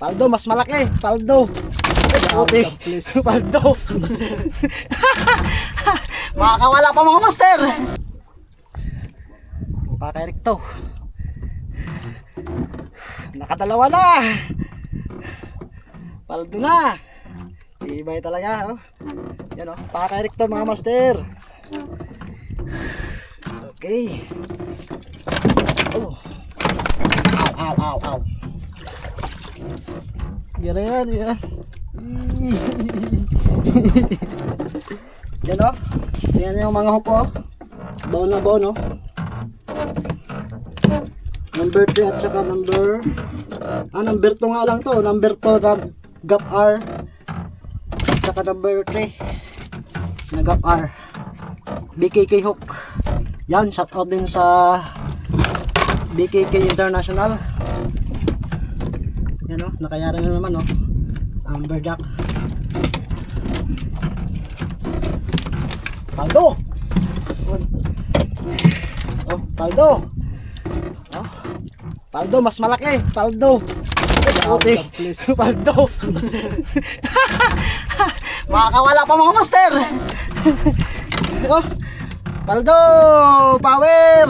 Paldo, mas malaki. Paldo. Puti. Paldo. Makakawala pa mga master. Pakairekto. Nakadalawa na. Paldo na. Tibay talaga. Oh. Yan o. Pakairekto mga master. Okay. Oh. Ow, ow, ow, ow. Yan. Yan o. Yan yung mga hook o. Baon na baon o. Number 3 at saka number 2 nga lang to. Number 2 na gap R at saka number 3 na gap R. BKK hook. Yan, shout out din sa BKK International. Yan o, nakayari na naman o. Amber jack. Paldo. Oh, paldo. Oh. Paldo, mas malaki. Paldo. Puti. Paldo. Makakawala pa mga master. Oh. Paldo. Power.